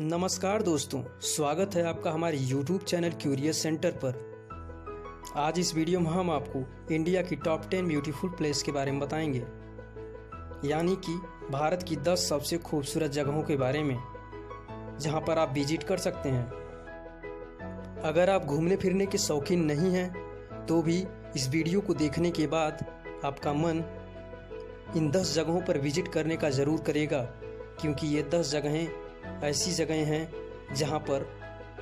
नमस्कार दोस्तों, स्वागत है आपका हमारे YouTube चैनल क्यूरियस सेंटर पर। आज इस वीडियो में हम आपको इंडिया की टॉप 10 ब्यूटीफुल प्लेस के बारे में बताएंगे, यानी कि भारत की 10 सबसे खूबसूरत जगहों के बारे में जहां पर आप विजिट कर सकते हैं। अगर आप घूमने फिरने के शौकीन नहीं हैं तो भी इस वीडियो को देखने के बाद आपका मन इन 10 जगहों पर विजिट करने का ज़रूर करेगा, क्योंकि ये 10 जगहें ऐसी जगहें हैं जहां पर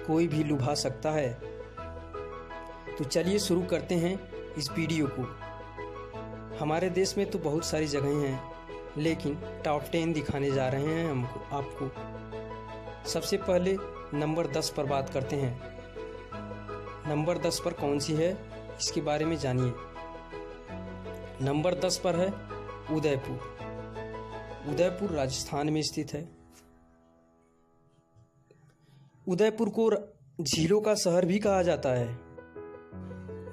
कोई भी लुभा सकता है। तो चलिए शुरू करते हैं इस वीडियो को। हमारे देश में तो बहुत सारी जगहें हैं, लेकिन टॉप 10 दिखाने जा रहे हैं हमको आपको। सबसे पहले नंबर 10 पर बात करते हैं। नंबर 10 पर कौन सी है, इसके बारे में जानिए। नंबर 10 पर है उदयपुर। उदयपुर राजस्थान में स्थित है। उदयपुर को झीलों का शहर भी कहा जाता है।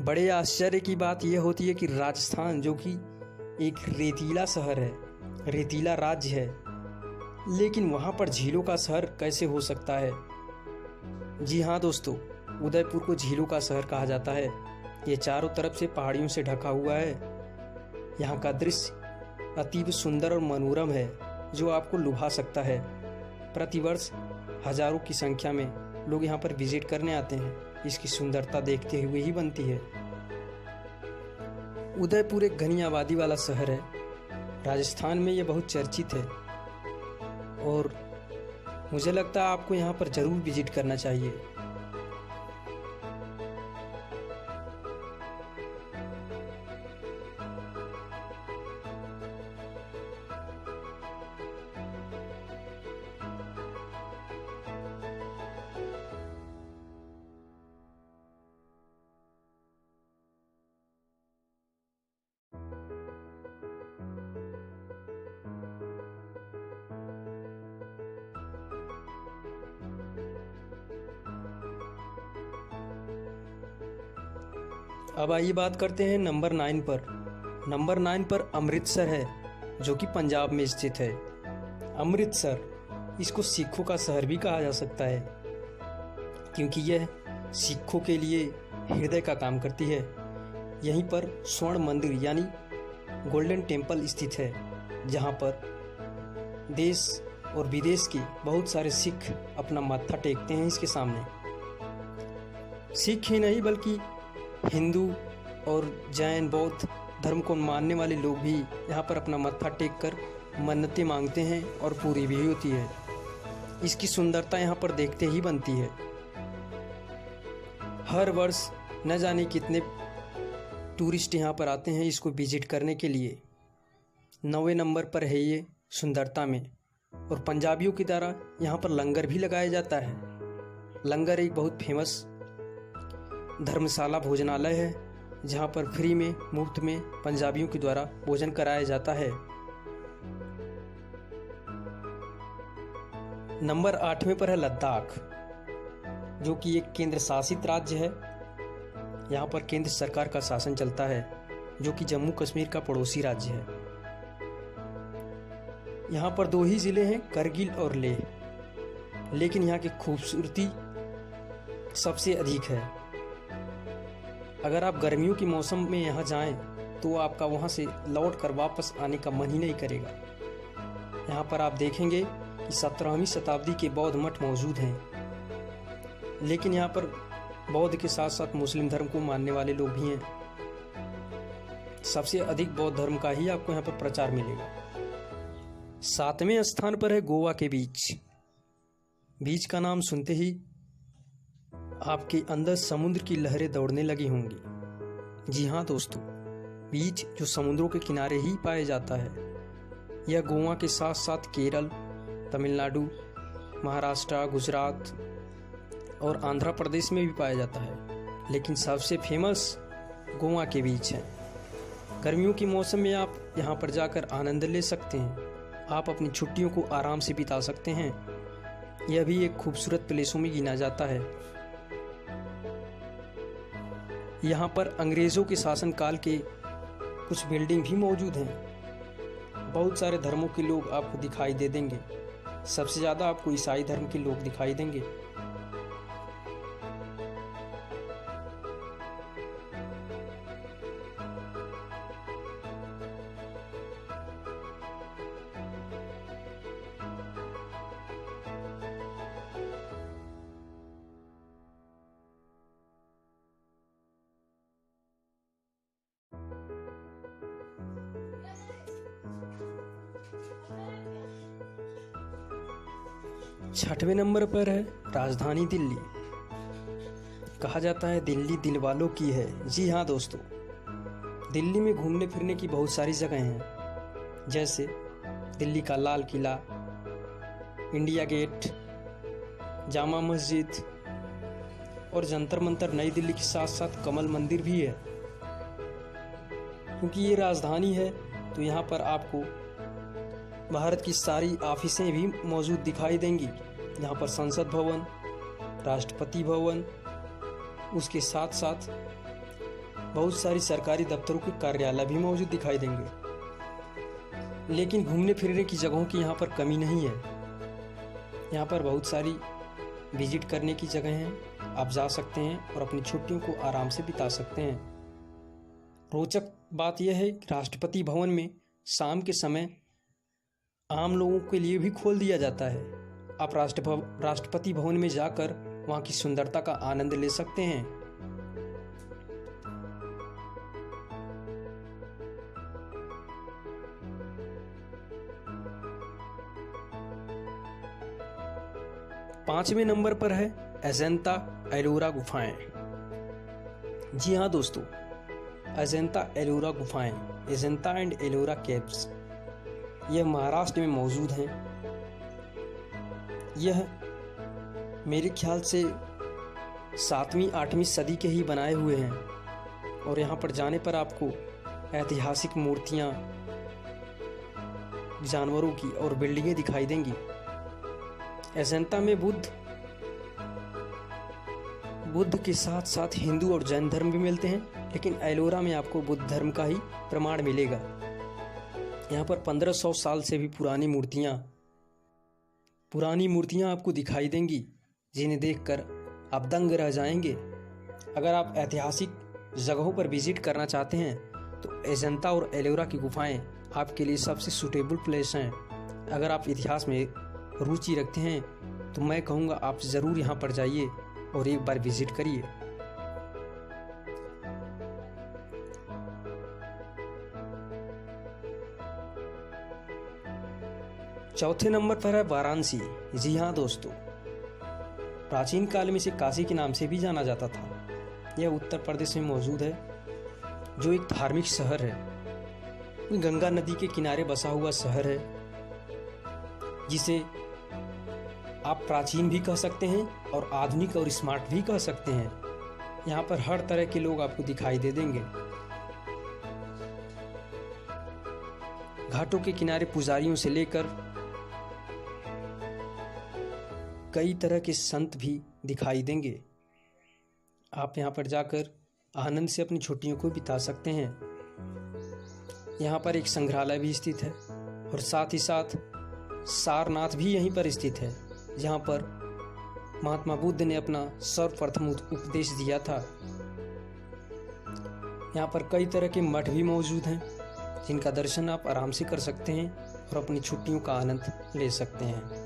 बड़े आश्चर्य की बात यह होती है कि राजस्थान, जो कि एक रेतीला शहर है, रेतीला राज्य है, लेकिन वहाँ पर झीलों का शहर कैसे हो सकता है। जी हाँ दोस्तों, उदयपुर को झीलों का शहर कहा जाता है। ये चारों तरफ से पहाड़ियों से ढका हुआ है। यहाँ का दृश्य अतीब सुंदर और मनोरम है, जो आपको लुभा सकता है। प्रतिवर्ष हजारों की संख्या में लोग यहाँ पर विजिट करने आते हैं। इसकी सुंदरता देखते हुए ही बनती है। उदयपुर एक घनी आबादी वाला शहर है। राजस्थान में ये बहुत चर्चित है और मुझे लगता है आपको यहाँ पर ज़रूर विजिट करना चाहिए। अब आइए बात करते हैं नंबर 9 पर। नंबर 9 पर अमृतसर है, जो कि पंजाब में स्थित है। अमृतसर, इसको सिखों का शहर भी कहा जा सकता है, क्योंकि यह सिखों के लिए हृदय का काम करती है। यहीं पर स्वर्ण मंदिर यानी गोल्डन टेम्पल स्थित है, जहां पर देश और विदेश के बहुत सारे सिख अपना माथा टेकते हैं इसके सामने। सिख ही नहीं बल्कि हिंदू और जैन बौद्ध धर्म को मानने वाले लोग भी यहाँ पर अपना मत्था टेक कर मन्नतें मांगते हैं और पूरी भी होती है। इसकी सुंदरता यहाँ पर देखते ही बनती है। हर वर्ष न जाने कितने टूरिस्ट यहाँ पर आते हैं इसको विजिट करने के लिए। 9वें नंबर पर है ये सुंदरता में, और पंजाबियों की द्वारा यहाँ पर लंगर भी लगाया जाता है। लंगर एक बहुत फेमस धर्मशाला भोजनालय है, जहाँ पर फ्री में, मुफ्त में पंजाबियों के द्वारा भोजन कराया जाता है। नंबर 8वें पर है लद्दाख, जो कि एक केंद्र शासित राज्य है। यहाँ पर केंद्र सरकार का शासन चलता है, जो कि जम्मू कश्मीर का पड़ोसी राज्य है। यहाँ पर 2 ही ज़िले हैं, करगिल और लेह, लेकिन यहाँ की खूबसूरती सबसे अधिक है। अगर आप गर्मियों के मौसम में यहाँ जाएं तो आपका वहाँ से लौट कर वापस आने का मन ही नहीं करेगा। यहाँ पर आप देखेंगे कि 17वीं शताब्दी के बौद्ध मठ मौजूद हैं, लेकिन यहाँ पर बौद्ध के साथ साथ मुस्लिम धर्म को मानने वाले लोग भी हैं। सबसे अधिक बौद्ध धर्म का ही आपको यहाँ पर प्रचार मिलेगा। 7वें स्थान पर है गोवा के बीच। बीच का नाम सुनते ही आपके अंदर समुद्र की लहरें दौड़ने लगी होंगी। जी हाँ दोस्तों, बीच जो समुद्रों के किनारे ही पाया जाता है। यह गोवा के साथ साथ केरल, तमिलनाडु, महाराष्ट्र, गुजरात और आंध्र प्रदेश में भी पाया जाता है, लेकिन सबसे फेमस गोवा के बीच है। गर्मियों के मौसम में आप यहाँ पर जाकर आनंद ले सकते हैं। आप अपनी छुट्टियों को आराम से बिता सकते हैं। यह भी एक खूबसूरत प्लेसों में गिना जाता है। यहाँ पर अंग्रेज़ों के शासनकाल के कुछ बिल्डिंग भी मौजूद हैं। बहुत सारे धर्मों के लोग आपको दिखाई दे देंगे। सबसे ज़्यादा आपको ईसाई धर्म के लोग दिखाई देंगे। छठवें नंबर पर है राजधानी दिल्ली। कहा जाता है दिल्ली दिल वालों की है। जी हाँ दोस्तों, दिल्ली में घूमने फिरने की बहुत सारी जगह हैं, जैसे दिल्ली का लाल किला, इंडिया गेट, जामा मस्जिद और जंतर मंतर। नई दिल्ली के साथ साथ कमल मंदिर भी है। क्योंकि ये राजधानी है तो यहाँ पर आपको भारत की सारी ऑफिसें भी मौजूद दिखाई देंगी। यहाँ पर संसद भवन, राष्ट्रपति भवन, उसके साथ साथ बहुत सारी सरकारी दफ्तरों के कार्यालय भी मौजूद दिखाई देंगे। लेकिन घूमने फिरने की जगहों की यहाँ पर कमी नहीं है। यहाँ पर बहुत सारी विजिट करने की जगह हैं, आप जा सकते हैं और अपनी छुट्टियों को आराम से बिता सकते हैं। रोचक बात यह है कि राष्ट्रपति भवन में शाम के समय आम लोगों के लिए भी खोल दिया जाता है। आप राष्ट्रपति भवन में जाकर वहाँ की सुंदरता का आनंद ले सकते हैं। पांचवें नंबर पर है अजंता एलोरा गुफाएं। जी हाँ दोस्तों, अजंता एलोरा गुफाएं, अजंता एंड एलोरा केव्स, यह महाराष्ट्र में मौजूद हैं। यह मेरे ख्याल से 7वीं-8वीं सदी के ही बनाए हुए हैं और यहाँ पर जाने पर आपको ऐतिहासिक मूर्तियाँ, जानवरों की और बिल्डिंगें दिखाई देंगी। अजंता में बुद्ध के साथ साथ हिंदू और जैन धर्म भी मिलते हैं, लेकिन एलोरा में आपको बुद्ध धर्म का ही प्रमाण मिलेगा। यहाँ पर 1500 साल से भी पुरानी मूर्तियाँ आपको दिखाई देंगी, जिन्हें देखकर आप दंग रह जाएंगे। अगर आप ऐतिहासिक जगहों पर विजिट करना चाहते हैं तो अजंता और एलोरा की गुफाएं आपके लिए सबसे सूटेबल प्लेस हैं। अगर आप इतिहास में रुचि रखते हैं तो मैं कहूँगा आप ज़रूर यहाँ पर जाइए और एक बार विजिट करिए। चौथे नंबर पर है वाराणसी। जी हाँ दोस्तों, प्राचीन काल में इसे काशी के नाम से भी जाना जाता था। यह उत्तर प्रदेश में मौजूद है, जो एक धार्मिक शहर है। गंगा नदी के किनारे बसा हुआ शहर है, जिसे आप प्राचीन भी कह सकते हैं और आधुनिक और स्मार्ट भी कह सकते हैं। यहाँ पर हर तरह के लोग आपको दिखाई दे देंगे। घाटों के किनारे पुजारियों से लेकर कई तरह के संत भी दिखाई देंगे। आप यहाँ पर जाकर आनंद से अपनी छुट्टियों को बिता सकते हैं। यहाँ पर एक संग्रहालय भी स्थित है और साथ ही साथ सारनाथ भी यहीं पर स्थित है, जहाँ पर महात्मा बुद्ध ने अपना सर्वप्रथम उपदेश दिया था। यहाँ पर कई तरह के मठ भी मौजूद हैं, जिनका दर्शन आप आराम से कर सकते हैं और अपनी छुट्टियों का आनंद ले सकते हैं।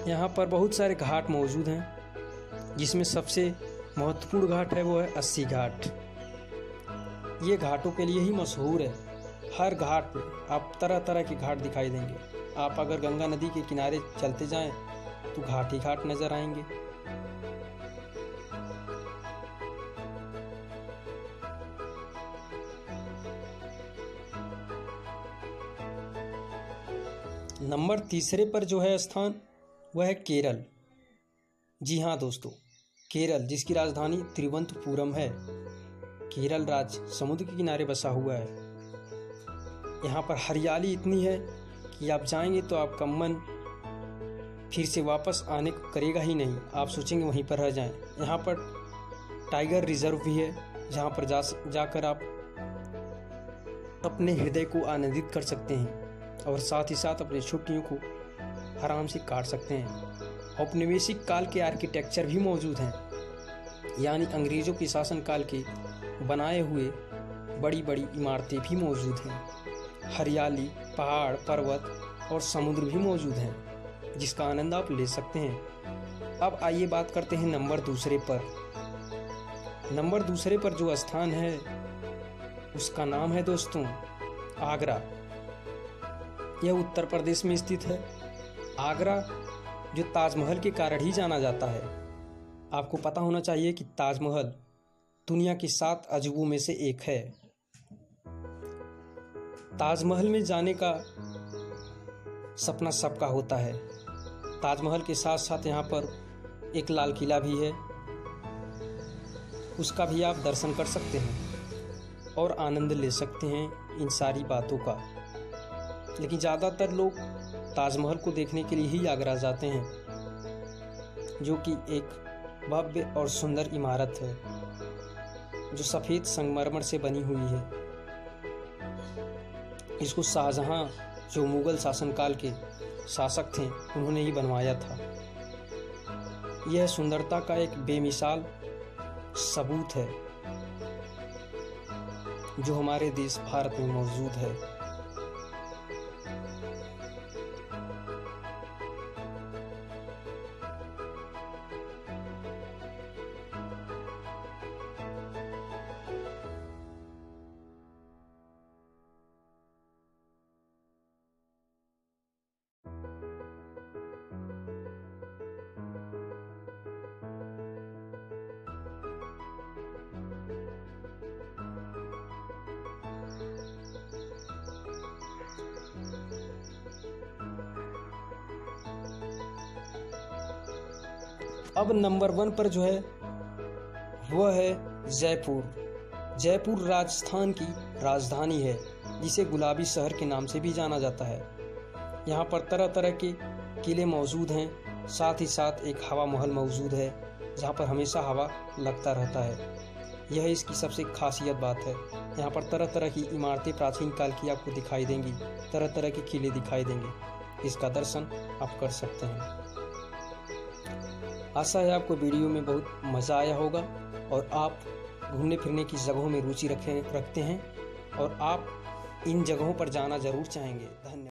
यहाँ पर बहुत सारे घाट मौजूद हैं, जिसमें सबसे महत्वपूर्ण घाट है वो है 80 घाट। ये घाटों के लिए ही मशहूर है। हर घाट पे आप तरह तरह के घाट दिखाई देंगे। आप अगर गंगा नदी के किनारे चलते जाएं तो घाट ही घाट नजर आएंगे। नंबर तीसरे पर जो है स्थान, वह है केरल। जी हाँ दोस्तों, केरल, जिसकी राजधानी तिरुवनंतपुरम है। केरल राज्य समुद्र के किनारे बसा हुआ है। यहाँ पर हरियाली इतनी है कि आप जाएंगे तो आपका मन फिर से वापस आने को करेगा ही नहीं। आप सोचेंगे वहीं पर रह जाएं। यहाँ पर टाइगर रिजर्व भी है, जहाँ पर जाकर आप अपने हृदय को आनंदित कर सकते हैं और साथ ही साथ अपनी छुट्टियों को आराम से काट सकते हैं। औपनिवेशिक काल के आर्किटेक्चर भी मौजूद हैं, यानी अंग्रेज़ों के शासनकाल के बनाए हुए बड़ी बड़ी इमारतें भी मौजूद हैं। हरियाली, पहाड़, पर्वत और समुद्र भी मौजूद हैं, जिसका आनंद आप ले सकते हैं। अब आइए बात करते हैं नंबर दूसरे पर। नंबर दूसरे पर जो स्थान है उसका नाम है दोस्तों आगरा। यह उत्तर प्रदेश में स्थित है। आगरा जो ताजमहल के कारण ही जाना जाता है। आपको पता होना चाहिए कि ताजमहल दुनिया के 7 अजूबों में से एक है। ताजमहल में जाने का सपना सबका होता है। ताजमहल के साथ साथ यहाँ पर एक लाल किला भी है, उसका भी आप दर्शन कर सकते हैं और आनंद ले सकते हैं इन सारी बातों का। लेकिन ज़्यादातर लोग ताजमहल को देखने के लिए ही आगरा जाते हैं, जो कि एक भव्य और सुंदर इमारत है जो सफ़ेद संगमरमर से बनी हुई है। इसको शाहजहां जो मुगल शासनकाल के शासक थे उन्होंने ही बनवाया था। यह सुंदरता का एक बेमिसाल सबूत है जो हमारे देश भारत में मौजूद है। अब नंबर 1 पर जो है वह है जयपुर। जयपुर राजस्थान की राजधानी है, जिसे गुलाबी शहर के नाम से भी जाना जाता है। यहाँ पर तरह तरह के किले मौजूद हैं, साथ ही साथ एक हवा महल मौजूद है जहाँ पर हमेशा हवा लगता रहता है। यह इसकी सबसे खासियत बात है। यहाँ पर तरह तरह की इमारतें प्राचीन काल की आपको दिखाई देंगी, तरह तरह के किले दिखाई देंगे। इसका दर्शन आप कर सकते हैं। आशा है आपको वीडियो में बहुत मज़ा आया होगा और आप घूमने फिरने की जगहों में रुचि रखते हैं और आप इन जगहों पर जाना ज़रूर चाहेंगे। धन्यवाद।